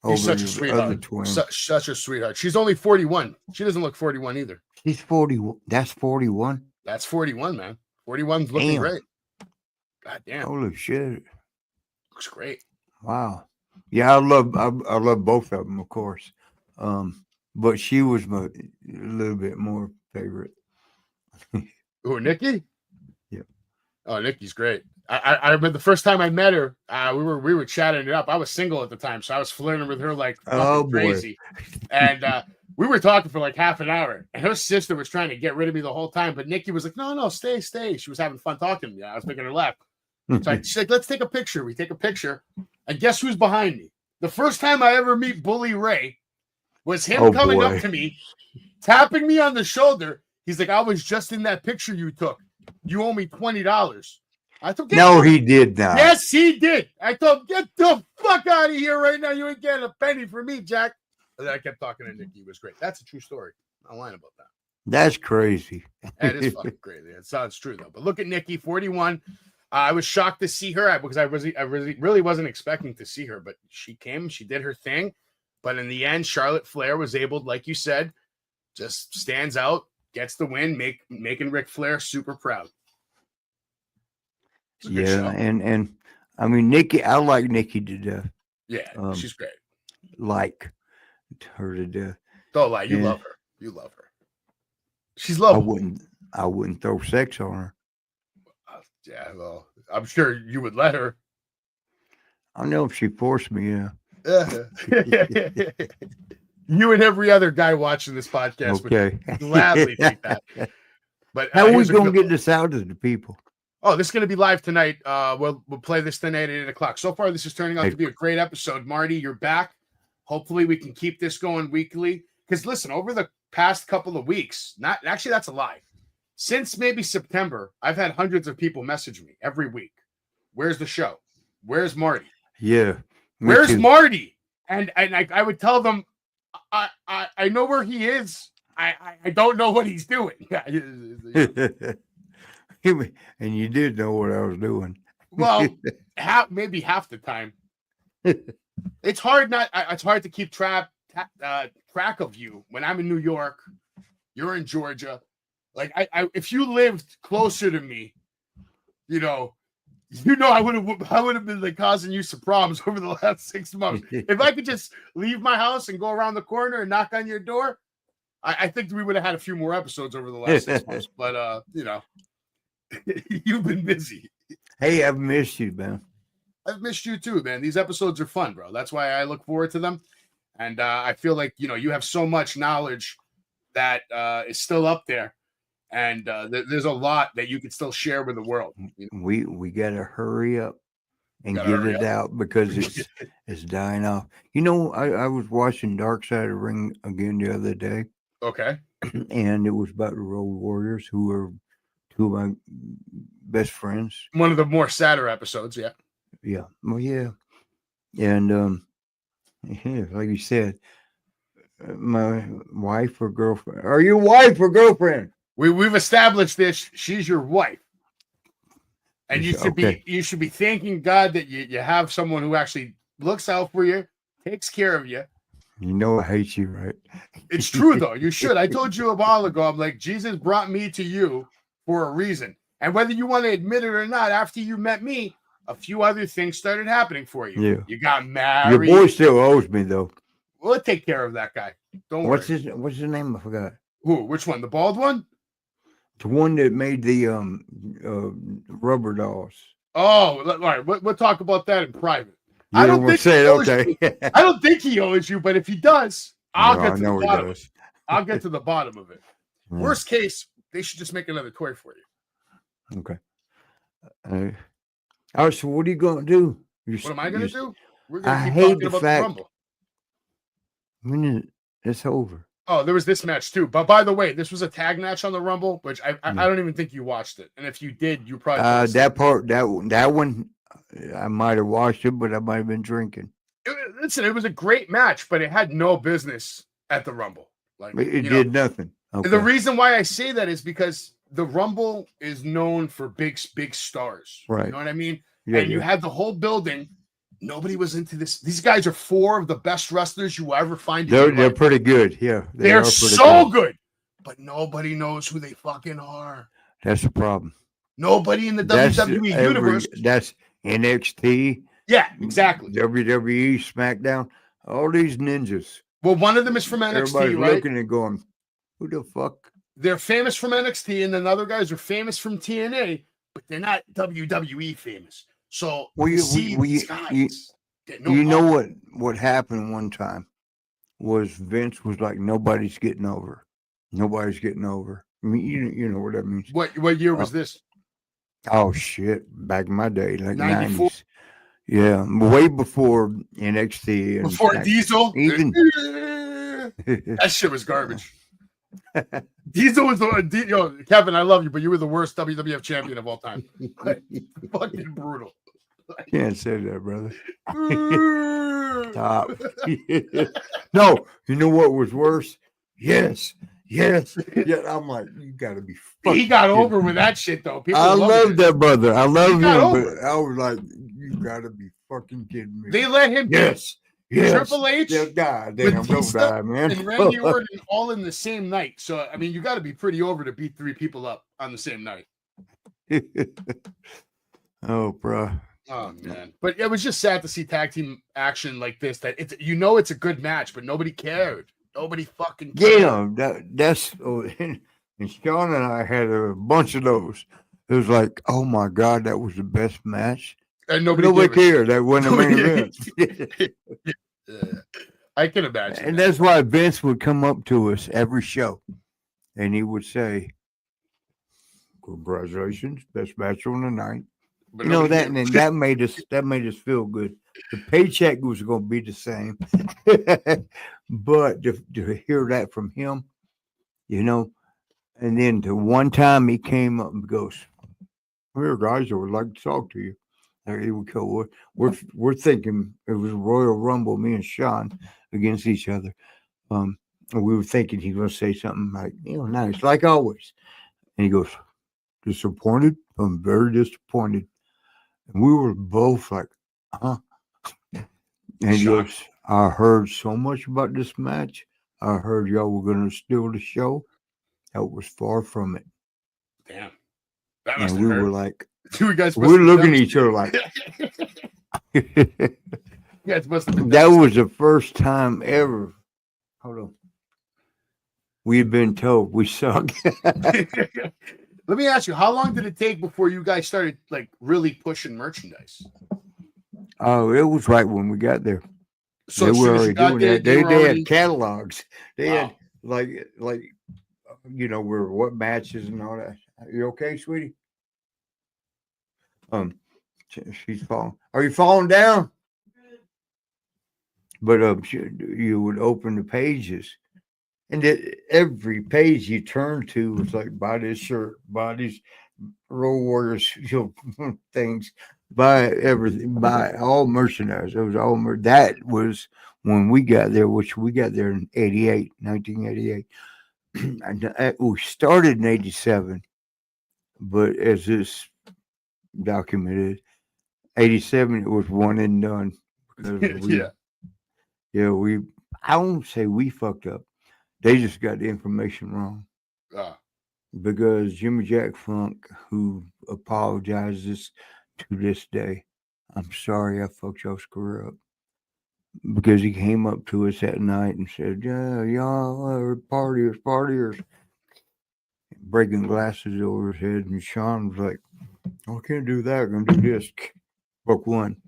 She's such a sweetheart. Such a sweetheart. She's only 41. She doesn't look 41 either. She's 41. That's 41. That's 41, man. 41's looking great. God damn. Holy shit. Looks great. Wow. Yeah, I love both of them, of course. But she was a little bit more favorite. Who, Nikki? Yeah. Oh, Nikki's great. I remember the first time I met her, we were chatting it up. I was single at the time, so I was flirting with her like crazy. And we were talking for like half an hour. And her sister was trying to get rid of me the whole time, but Nikki was like, "No, stay." She was having fun talking to me. I was making her laugh. So she's like, "Let's take a picture." We take a picture, and guess who's behind me? The first time I ever meet Bully Ray was him coming up to me, tapping me on the shoulder. He's like, "I was just in that picture you took. You owe me $20." I thought, no, he did not. Yes, he did. I thought, get the fuck out of here right now. You ain't getting a penny from me, Jack. And I kept talking to Nikki. It was great. That's a true story. I'm not lying about that. That's crazy. That is fucking crazy. It sounds true though. But look at Nikki, 41. I was shocked to see her because I really wasn't expecting to see her, but she came, she did her thing. But in the end, Charlotte Flair was able, like you said, just stands out, gets the win, making Ric Flair super proud. Yeah, and I mean Nikki, I like Nikki to death. Yeah, she's great. Like her to death. Don't lie, you love her. You love her. She's lovable. I wouldn't throw sex on her. Yeah, well, I'm sure you would let her. I know if she forced me, yeah. You and every other guy watching this podcast would gladly take that. But how are we going to get this out to the people? Oh, this is going to be live tonight. We'll play this tonight at 8 o'clock. So far, this is turning out to be a great episode. Marty, you're back. Hopefully we can keep this going weekly. Because listen, over the past couple of weeks, that's a lie. Since maybe September, I've had hundreds of people message me every week. Where's the show? Where's Marty? Yeah. Where's Marty? And I would tell them, I know where he is. I don't know what he's doing. And you did know what I was doing. Well, maybe half the time. It's hard to keep track of you when I'm in New York. You're in Georgia. Like if you lived closer to me, I would have been like causing you some problems over the last 6 months. If I could just leave my house and go around the corner and knock on your door, I think we would have had a few more episodes over the last 6 months. But you've been busy. Hey, I've missed you, man. I've missed you too, man. These episodes are fun, bro. That's why I look forward to them. And I feel like, you have so much knowledge that is still up there. And there's a lot that you can still share with the world. We got to hurry up and get it out because it's dying off. I was watching Dark Side of the Ring again the other day. Okay. And it was about the Road Warriors, who are two of my best friends. One of the more sadder episodes, yeah. Yeah. Well, yeah. And like you said, my wife or girlfriend. Are you wife or girlfriend? We've established this. She's your wife. And you should be thanking God that you have someone who actually looks out for you, takes care of you. I hate you, right? It's true, though. You should. I told you a while ago, I'm like, Jesus brought me to you for a reason. And whether you want to admit it or not, after you met me, a few other things started happening for you. Yeah. You got married. Your boy still owes me, though. We'll take care of that guy. Don't worry. What's his name? I forgot. Who? Which one? The bald one? The one that made the rubber dolls. Oh, all right. We'll talk about that in private. I don't think I don't think he owes you, but if he does, I'll get to the bottom. I'll get to the bottom of it. Yeah. Worst case, they should just make another toy for you. Okay. All right. So what are you going to do? What am I going to do? We're going to keep talking about the Rumble. When it's over. Oh, there was this match too. But by the way, this was a tag match on the Rumble, which I don't even think you watched it. And if you did, you probably that one I might have watched it, but I might have been drinking. Listen, it was a great match, but it had no business at the Rumble. Like it did nothing. Okay. The reason why I say that is because the Rumble is known for big stars. Right. You know what I mean? Yeah, and you had the whole building. Nobody was into this. These guys are 4 of the best wrestlers you will ever find. They're pretty good. Yeah. They're so good. But nobody knows who they fucking are. That's the problem. Nobody in the WWE universe. That's NXT. Yeah, exactly. WWE, SmackDown, all these ninjas. Well, one of them is from NXT, Everybody's right? looking and going, who the fuck? They're famous from NXT, and then other guys are famous from TNA, but they're not WWE famous. So these guys know what happened one time was Vince was like, nobody's getting over. Nobody's getting over. I mean, you know what that means. What year was this? Oh shit! Back in my day, like 94. 90s. Yeah, way before NXT and before Diesel. Even that shit was garbage. Diesel was the Kevin. I love you, but you were the worst WWF champion of all time. Fucking brutal. Can't say that, brother. Stop. No, you know what was worse? Yes. Yeah, I'm like, you gotta be. He got over with that shit though. I love that brother. I love him, but I was like, you gotta be fucking kidding me. They let him. Yes. Triple H. Yeah, God damn, don't die, man. And Randy Orton all in the same night. So I mean, you got to be pretty over to beat 3 people up on the same night. Oh, bro. Oh man, but it was just sad to see tag team action like this. That it's it's a good match, but nobody cared. Nobody fucking cared. Yeah, that's and Sean and I had a bunch of those. It was like, oh my God, that was the best match. And nobody cared. That wasn't the main event. Yeah. I can imagine. And that's why Vince would come up to us every show and he would say, congratulations, best match on the night. But that made us feel good. the paycheck was going to be the same. But to hear that from him, you know, and then to one time he came up and goes, "Here, guys, I would like to talk to you." There we go. We're thinking it was Royal Rumble, me and Sean against each other. And we were thinking he was going to say something like, nice, like always. And he goes, "Disappointed? I'm very disappointed." And we were both like, huh? And he goes, "I heard so much about this match. I heard y'all were going to steal the show. That was far from it." Damn. That and we were like, you guys we're looking at each other like, you guys must have been that was the first time ever. Hold on. We've been told we suck. Let me ask you, how long did it take before you guys started like really pushing merchandise? Oh, it was right when we got there. So they as were soon as you already got doing there, that. They already... had catalogs. They Wow. had like where what matches and all that. You okay, sweetie? She's falling. Are you falling down? But you would open the pages, and every page you turn to was like, buy this shirt, buy these Road Warriors things, buy everything, buy all merchandise. It was all that was when we got there, which we got there in 1988. And we started in 87, but as this documented, 87 it was one and done. I won't say we fucked up. They just got the information wrong. Because Jimmy Jack Funk, who apologizes to this day, "I'm sorry I fucked y'all's career up." Because he came up to us that night and said, "Yeah, y'all are partiers," breaking glasses over his head. And Sean was like, "Oh, I can't do that. I'm going to do this." Broke one.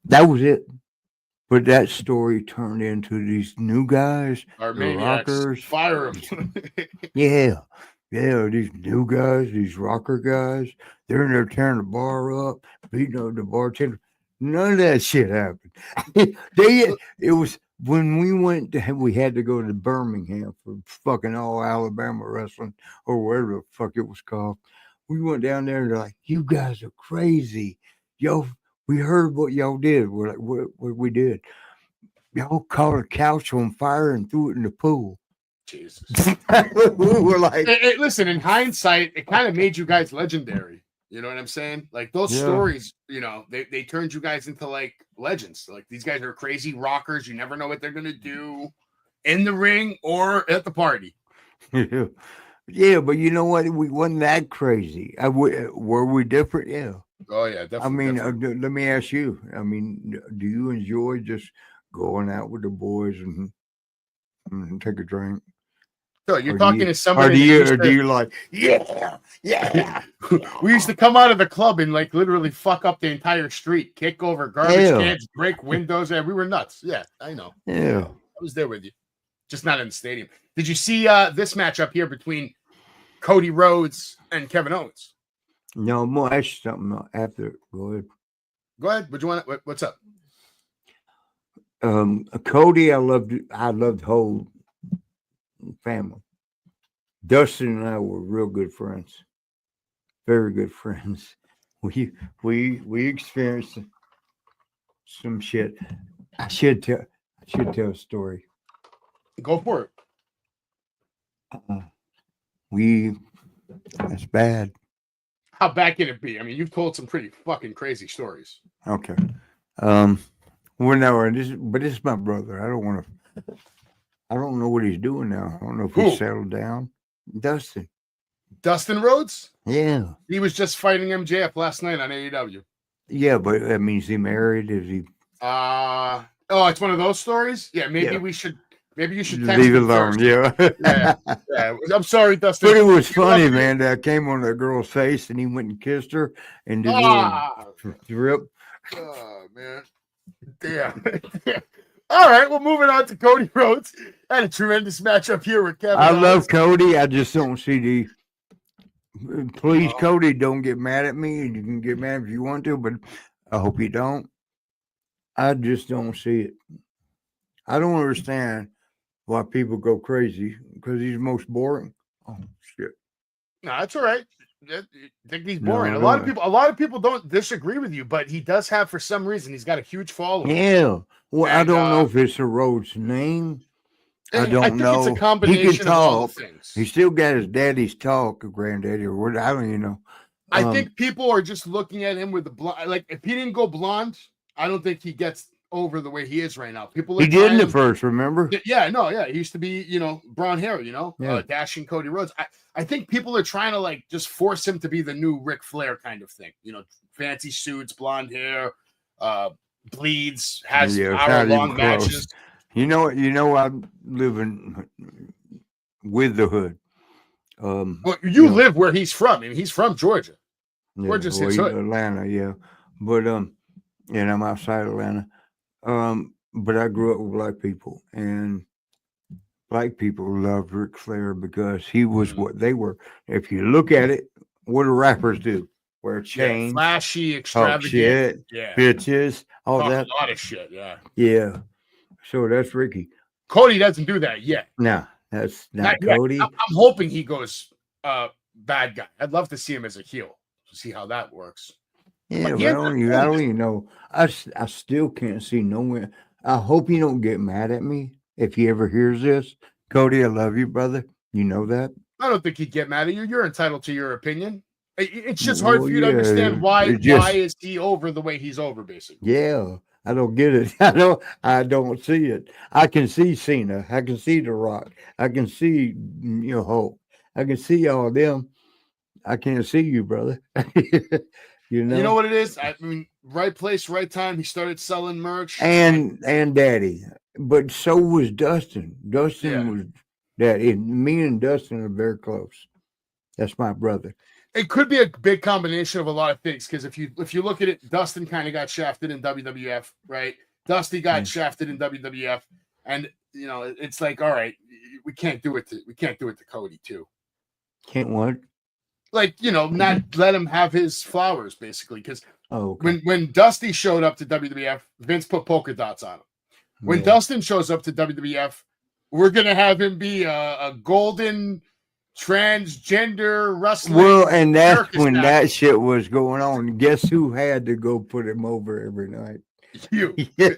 That was it. But that story turned into these new guys, our the maniacs, rockers. fire them. Yeah, these new guys, these rocker guys, they're in there tearing the bar up, beating up the bartender. None of that shit happened. It was when we had to go to Birmingham for fucking all Alabama wrestling or whatever the fuck it was called. We went down there and they're like, "You guys are crazy. Yo, we heard what y'all did." We're like, what we did? Y'all caught a couch on fire and threw it in the pool. Jesus. We were like, listen, in hindsight, it kind of made you guys legendary. You know what I'm saying? Like those stories, they turned you guys into like legends. Like these guys are crazy rockers. You never know what they're going to do in the ring or at the party. Yeah, but you know what? We wasn't that crazy. Were we different? Yeah. Oh, yeah, definitely. I mean, let me ask you. I mean, do you enjoy just going out with the boys and take a drink? So you're talking to somebody. Or do you like, yeah. We used to come out of the club and like literally fuck up the entire street, kick over garbage cans, break windows. And we were nuts. Yeah, I know. Yeah. I was there with you. Just not in the stadium. Did you see this match up here between Cody Rhodes and Kevin Owens? No, I'm gonna ask you something after. Go ahead. Go ahead. What do you want? What's up? Cody, I loved the whole family. Dustin and I were real good friends. Very good friends. We experienced some shit. I should tell a story. Go for it. That's bad. How bad can it be? I mean, you've told some pretty fucking crazy stories. Okay. Well, no, but this is my brother. I don't know what he's doing now. I don't know if he's settled down. Dustin Rhodes? Yeah. He was just fighting MJF last night on AEW. Yeah, but that means he married. Is he? It's one of those stories. Yeah, maybe you should leave it alone. Yeah. I'm sorry, Dustin. But it was funny, man. That came on that girl's face, and he went and kissed her, and did a drip. Oh man, damn. All right, well, moving on to Cody Rhodes. Had a tremendous matchup here with Kevin. I love Cody. I just don't see Please, Cody, don't get mad at me. You can get mad if you want to, but I hope you don't. I just don't see it. I don't understand why people go crazy because he's most boring. Oh shit! No, that's all right. I think he's No, boring. I A lot don't. of people don't disagree with you, but he does have, for some reason, he's got a huge following. Yeah. Well, I And don't know if it's the road's name. I I don't think it's a know. He can combination of all the talk. things. He still got his daddy's talk, or granddaddy, or what. I don't even know. I think people are just looking at him with the blonde. Like, if he didn't go blonde, I don't think he gets over the way he is right now. People are he did in the trying- first. Remember? Yeah, no, yeah. He used to be, brown hair, Yeah. dashing Cody Rhodes. I think people are trying to like just force him to be the new Ric Flair kind of thing. Fancy suits, blonde hair, bleeds, has Yeah, it's not hour-long even close. matches. You know, I'm living with the hood. Well, you live where he's from. I mean, he's from Georgia. Yeah, just well, his hood. Atlanta, yeah. But and I'm outside Atlanta. But I grew up with black people, and black people loved Ric Flair because he was what they were. If you look at it, what do rappers do? Wear chains, Flashy, talk extravagant, shit, bitches, all talk that. a lot of shit. Yeah. Yeah. So that's Ricky. Cody doesn't do that yet. No, that's not Not yet. Cody. I'm hoping he goes bad guy. I'd love to see him as a heel to see how that works. Yeah, But but he I ain't don't even know. I still can't see nowhere. I hope you don't get mad at me if he ever hears this. Cody, I love you, brother. You know that. I don't think he'd get mad at you. You're entitled to your opinion. It's just hard Well, for you to yeah, understand why why is he over the way he's over, basically. Yeah, I don't get it. I don't see it. I can see Cena. I can see The Rock. I can see Hulk. I can see all them. I can't see you, brother. You know what it is? I mean, right place, right time. He started selling merch. and Daddy, but so was Dustin. Dustin was Daddy. Me and Dustin are very close. That's my brother. It could be a big combination of a lot of things because if you look at it, Dustin kind of got shafted in WWF, right? Dusty got shafted in WWF, and it's like, all right, we can't do it to Cody too. Can't what? Like, not let him have his flowers, basically. Because okay. when Dusty showed up to WWF, Vince put polka dots on him. When Dustin shows up to WWF, we're gonna have him be a golden transgender wrestling. Well, and that's when that shit was going on. Guess who had to go put him over every night? You. Yeah.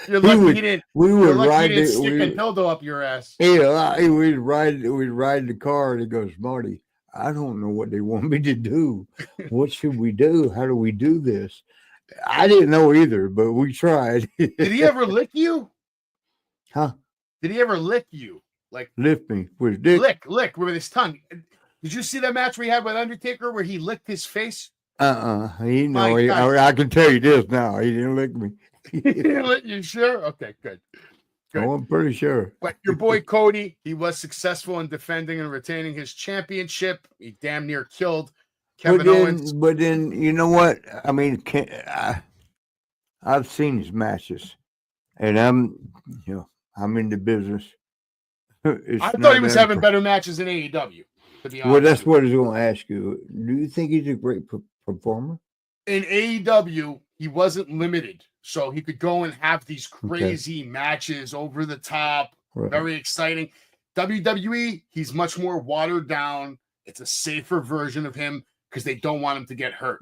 You're lucky he didn't. We would ride it. Stick a dildo up your ass. Yeah, we'd ride the car, and he goes, Marty, I don't know what they want me to do. What should we do? How do we do this? I didn't know either, but we tried. Did he ever lick you? Huh? Did he ever lick you? Like lift me with his dick? Lick with his tongue. Did you see that match we had with Undertaker where he licked his face? I can tell you this now. He didn't lick me. He didn't lick you, sure? Okay, good. Oh, I'm pretty sure. But your boy Cody, he was successve in defending and retaining his championship. He damn near killed Kevin Owens. But then, you know what? I mean, I've seen his matches, and I'm in the business. I thought he was having better matches in AEW. To be honest, well, that's what I was going to ask you. Do you think he's a great performer? In AEW, he wasn't limited, so he could go and have these crazy matches over the top, very exciting. WWE, he's much more watered down. It's a safer version of him because they don't want him to get hurt.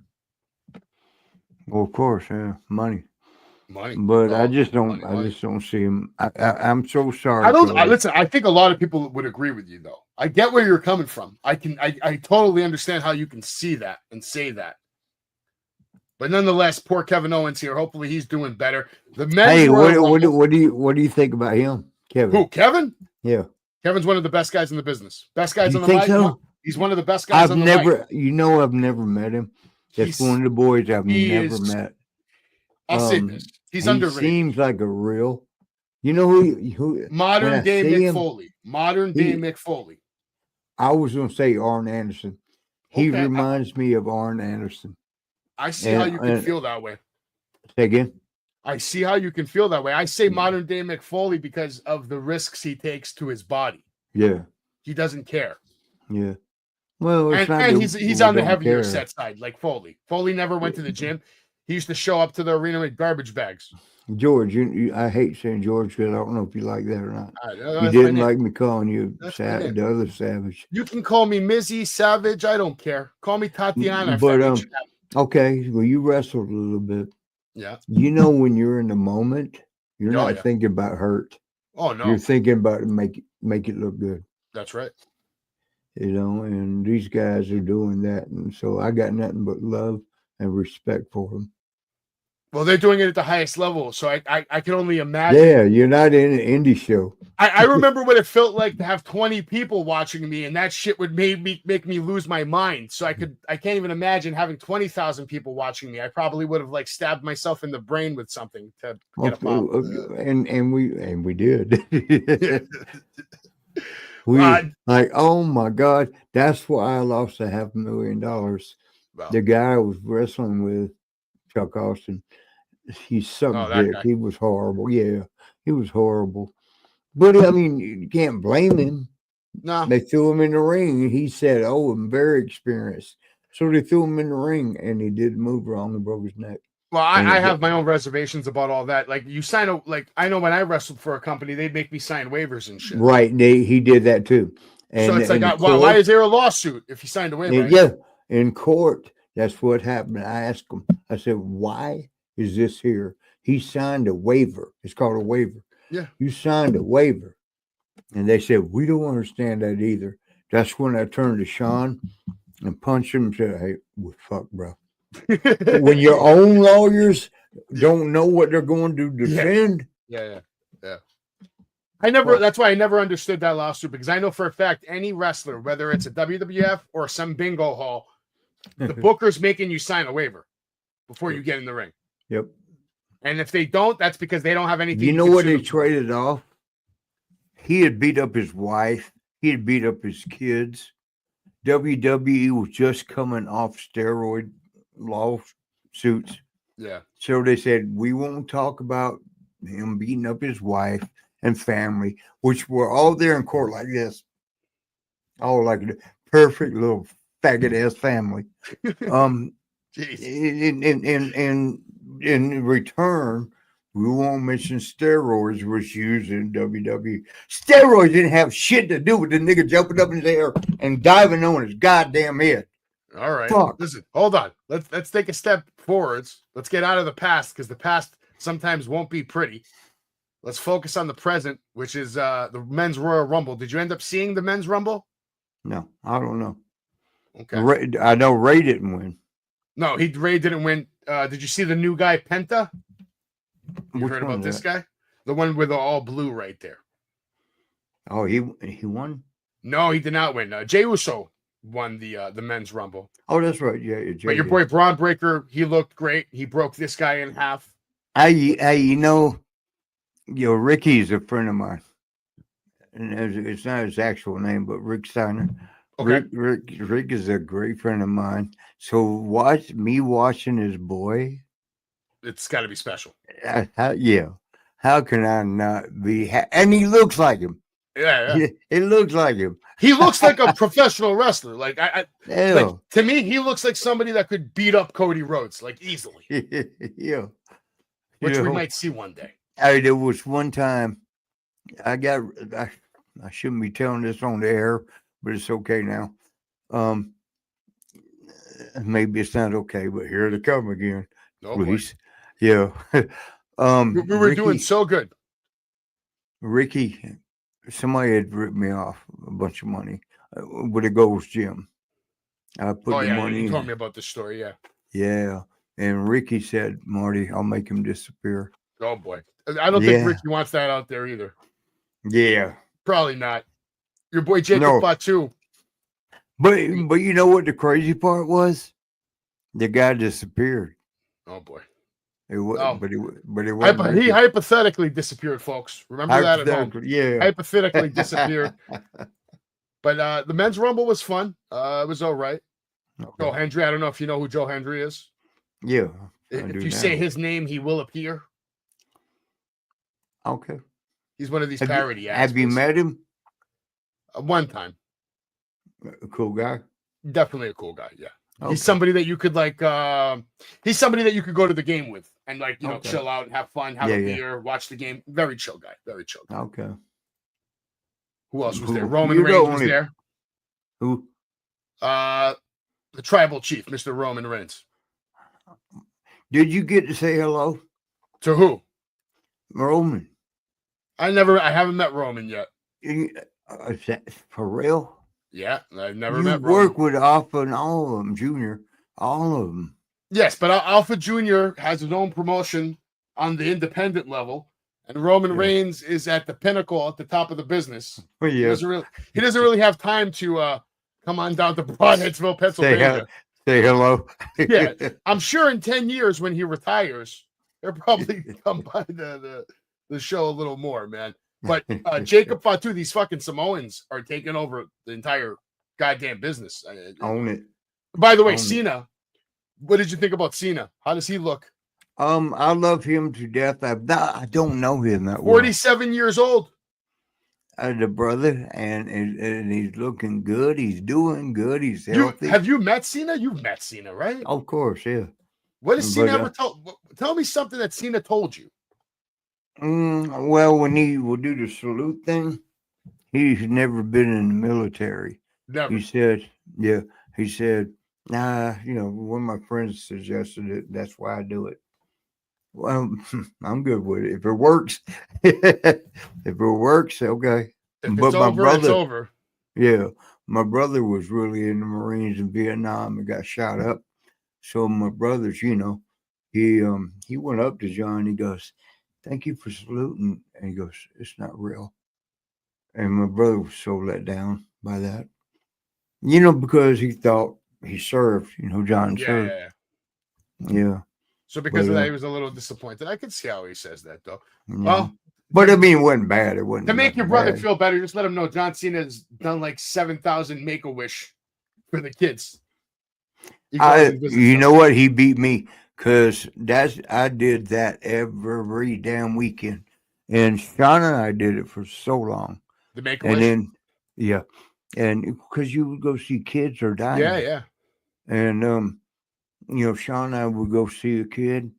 Well, of course, yeah, money. But I just don't. I just don't see him. I'm so sorry. Listen. I think a lot of people would agree with you, though. I get where you're coming from. I totally understand how you can see that and say that. But nonetheless, poor Kevin Owens here. Hopefully, he's doing better. The men. Hey, what do you think about him, Kevin? Who, Kevin? Yeah, Kevin's one of the best guys in the business. Best guys on the mic. So? He's one of the best guys on the mic. I've never met him. That's one of the boys I've never met. I'll say this. He's underrated. Seems like a real, who modern day Mick Foley. Modern day Mick Foley. I was going to say Arn Anderson. He reminds me of Arn Anderson. I see how you can feel that way. Say again? I see how you can feel that way. I say modern day Mick Foley because of the risks he takes to his body. Yeah. He doesn't care. Yeah. Well, and he's on the heavier set side, like Foley. Foley never went to the gym. He used to show up to the arena with garbage bags. George, I hate saying George because I don't know if you like that or not. You That's didn't like me calling you the other Savage. You can call me Mizzy, Savage. I don't care. Call me Tatiana. But okay, well, you wrestled a little bit. Yeah. You know, when you're in the moment, you're not thinking about hurt. Oh no, you're thinking about make it look good. That's right. You know, and these guys are doing that, and so I got nothing but love and respect for them. Well, they're doing it at the highest level, so I can only imagine. Yeah, you're not in an indie show. I remember what it felt like to have 20 people watching me, and that shit would make me lose my mind. So I can't even imagine having 20,000 people watching me. I probably would have like stabbed myself in the brain with something to get a pop. And we did. Like, oh my God, that's why I lost $500,000. Wow. The guy I was wrestling with, Chuck Austin, he sucked dick. He was horrible. Yeah, he was horrible. But I mean, you can't blame him. No. They threw him in the ring, and he said, "Oh, I'm very experienced." So they threw him in the ring, and he did move wrong and broke his neck. Well, I have my own reservations about all that. Like you sign I know when I wrestled for a company, they'd make me sign waivers and shit. Right. He did that too. And, so it's like, why is there a lawsuit if you signed a waiver? Yeah. In court, that's what happened. I asked him, I said, why is this here? He signed a waiver. It's called a waiver. Yeah. You signed a waiver. And they said, we don't understand that either. That's when I turned to Sean and punched him and said, hey, well, fuck, bro. When your own lawyers don't know what they're going to defend. Yeah. That's why I never understood that lawsuit, because I know for a fact any wrestler, whether it's a WWF or some bingo hall, the booker's making you sign a waiver before you get in the ring. Yep. And if they don't, that's because they don't have anything. You know what they traded off? He had beat up his wife. He had beat up his kids. WWE was just coming off steroid lawsuits. Yeah. So they said, we won't talk about him beating up his wife and family, which were all there in court like this. All like a perfect little faggot ass family. In return, we won't mention steroids was used in WWE. Steroids didn't have shit to do with the nigga jumping up in his air and diving on his goddamn head. All right. Fuck. Listen, hold on. Let's take a step forwards. Let's get out of the past, because the past sometimes won't be pretty. Let's focus on the present, which is the men's Royal Rumble. Did you end up seeing the men's Rumble? No, I don't know. Okay. I know Ray didn't win. No, Ray didn't win. Did you see the new guy, Penta? You heard about this guy? The one with the all blue right there. Oh, he won? No, he did not win. Jey Uso won the men's Rumble. Oh, that's right. Yeah. But your boy Braun Breaker, he looked great. He broke this guy in half. Ricky's a friend of mine. And it's not his actual name, but Rick Steiner. Okay. Rick is a great friend of mine. So watching his boy. It's got to be special. How can I not be? And he looks like him. Yeah. It looks like him. He looks like a professional wrestler. Like to me, he looks like somebody that could beat up Cody Rhodes like easily. Yeah. Which we might see one day. There was one time I shouldn't be telling this on the air, but it's okay now. Maybe it's not okay, but here they come again. No, please. Yeah. We were doing so good. Ricky, somebody had ripped me off a bunch of money with a Gold's Gym. I put the money in. You told me about this story, yeah. Yeah. And Ricky said, Marty, I'll make him disappear. Oh, boy. I don't think Ricky wants that out there either. Yeah. Probably not. Your boy Jacob Fatu. But you know what the crazy part was? The guy disappeared. Oh, boy. But it wasn't. He hypothetically disappeared, folks. Remember that at home. Yeah. Hypothetically disappeared. But the men's Rumble was fun. It was all right. Okay. Joe Hendry. I don't know if you know who Joe Hendry is. Yeah. If you say his name, he will appear. Okay. He's one of these parody acts. Have you met him? One time. A cool guy? Definitely a cool guy, yeah. He's somebody that you could he's somebody that you could go to the game with and chill out and have fun, have a beer, watch the game. Very chill guy. Very chill guy. Okay. Who else was there? Roman Reigns was there. Who? The tribal chief, Mr. Roman Reigns. Did you get to say hello? To who? Roman. I haven't met Roman yet. Is that for real? Yeah, I've never met Roman. You work with Alpha and all of them, Junior. All of them. Yes, but Alpha Junior has his own promotion on the independent level, and Roman Reigns is at the pinnacle, at the top of the business. Well, yeah. He doesn't really have time to come on down to Broadheadsville, Pennsylvania. Say hello. Yeah, I'm sure in 10 years when he retires, he'll probably come by the show a little more, man. But Jacob Fatu, these fucking Samoans are taking over the entire goddamn business. Own it. By the way, Cena, what did you think about Cena? How does he look? I love him to death. I don't know him that well. 47 years old. The brother, and he's looking good. He's doing good. He's healthy. Have you met Cena? You've met Cena, right? Of course, yeah. What has Cena ever told? Tell me something that Cena told you. Well, when he will do the salute thing, he's never been in the military. Never. He said, yeah. He said, nah, one of my friends suggested it. That's why I do it. Well, I'm good with it. If it works, okay. If it's over, it's over. Yeah. My brother was really in the Marines in Vietnam and got shot up. So my brother's, he went up to John. He goes, thank you for saluting. And he goes, it's not real. And my brother was so let down by that. Because he thought he served, John served. Yeah. So because of that, he was a little disappointed. I can see how he says that, though. Yeah. Well, but I mean, it wasn't bad. It wasn't to make your brother feel better. Just let him know John Cena's done like 7,000 Make-A-Wish for the kids. You know what? He beat me because I did that every damn weekend, and Sean and I did it for so long. The Make-A-Wish, and then and because you would go see kids are dying. Yeah. And Sean and I would go see a kid,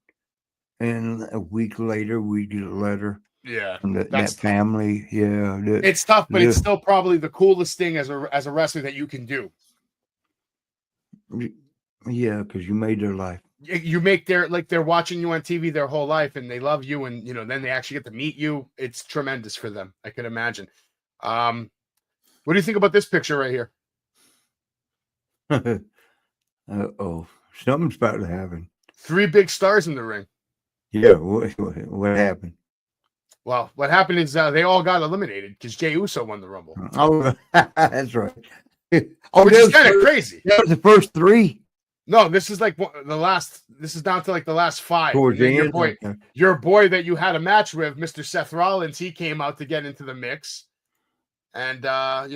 and a week later we get a letter. Yeah, from that family. Yeah, it's tough, but it's still probably the coolest thing as a wrestler that you can do. Yeah, because you made their life. You make they're watching you on TV their whole life, and they love you, and then they actually get to meet you. It's tremendous for them. I can imagine. What do you think about this picture right here? Something's about to happen. 3 big stars in the ring. Yeah, what happened? Well, what happened is they all got eliminated because Jey Uso won the Rumble. Oh, that's right. Which is kind of crazy. That was the first 3. No, this is like the last. This is down to like the last 5. Your boy that you had a match with, Mr. Seth Rollins, he came out to get into the mix, and I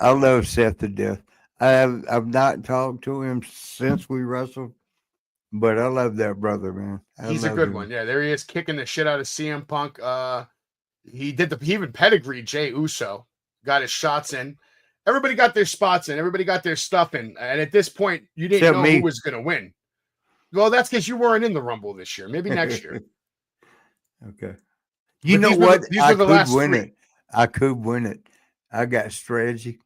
love Seth to death. I've not talked to him since we wrestled, but I love that brother, man. He's a good one. Yeah, there he is, kicking the shit out of CM Punk. He even pedigreed Jey Uso, got his shots in. Everybody got their spots in. Everybody got their stuff in. And at this point, you didn't know who was going to win. Well, that's because you weren't in the Rumble this year. Maybe next year. Okay. You know what? I could win it. I could win it. I got strategy.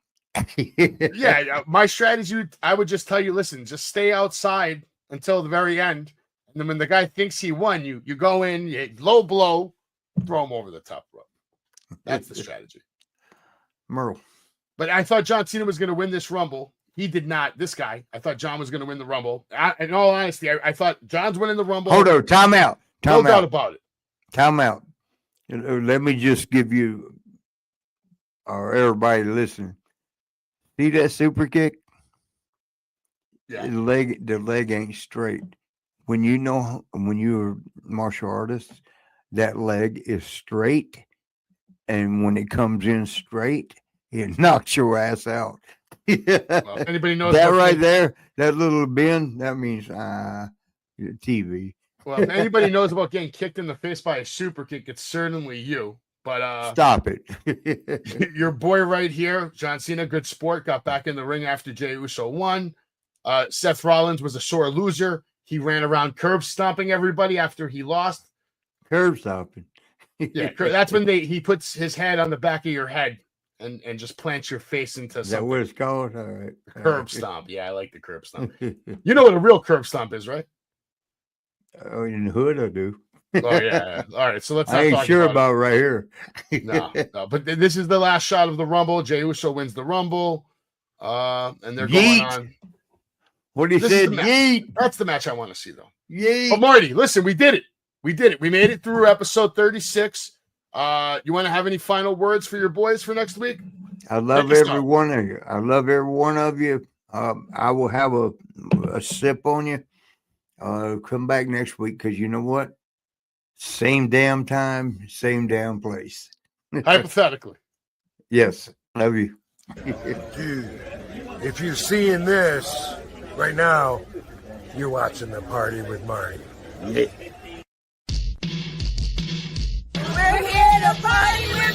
Yeah, my strategy, I would just tell you, listen, just stay outside until the very end. And then when the guy thinks he won, you go in, you low blow, throw him over the top rope. That's the strategy. Merle. But I thought John Cena was going to win this Rumble. He did not. This guy, I thought John was going to win the Rumble. In all honesty, I thought John's winning the Rumble. Hold on, time out. No doubt about it. Time out. Let me just give you, or everybody listening. See that super kick? Yeah. The leg ain't straight. When you're a martial artist, that leg is straight, and when it comes in straight, it knocks your ass out. Well, anybody knows that right there, that little bend, that means TV. Well, if anybody knows about getting kicked in the face by a super kick, it's certainly you. But Stop it. your boy right here, John Cena, good sport, got back in the ring after Jey Uso won. Seth Rollins was a sore loser. He ran around curb stomping everybody after he lost. Curb stomping. Yeah, that's when he puts his head on the back of your head and just plants your face into Is that something. what it's called? All right. Curb stomp. Yeah, I like the curb stomp. You know what a real curb stomp is, right? Oh, in the hood, I do. Oh yeah. All right, so let's. Not I ain't talk sure about about right here. No. But this is the last shot of the Rumble. Jey Uso wins the Rumble, and they're going on. What he This is said, the match. yeet. That's the match I want to see, though. Yeet. But Marty, listen, we did it. We did it. We made it through episode 36. You want to have any final words for your boys for next week? I love every one of you. I love every one of you. I will have a sip on you. Come back next week because you know what? Same damn time, same damn place. Hypothetically. Yes. Love you. Dude, if you're seeing this right now, you're watching the Party with Marty. Yeah. We're here to party with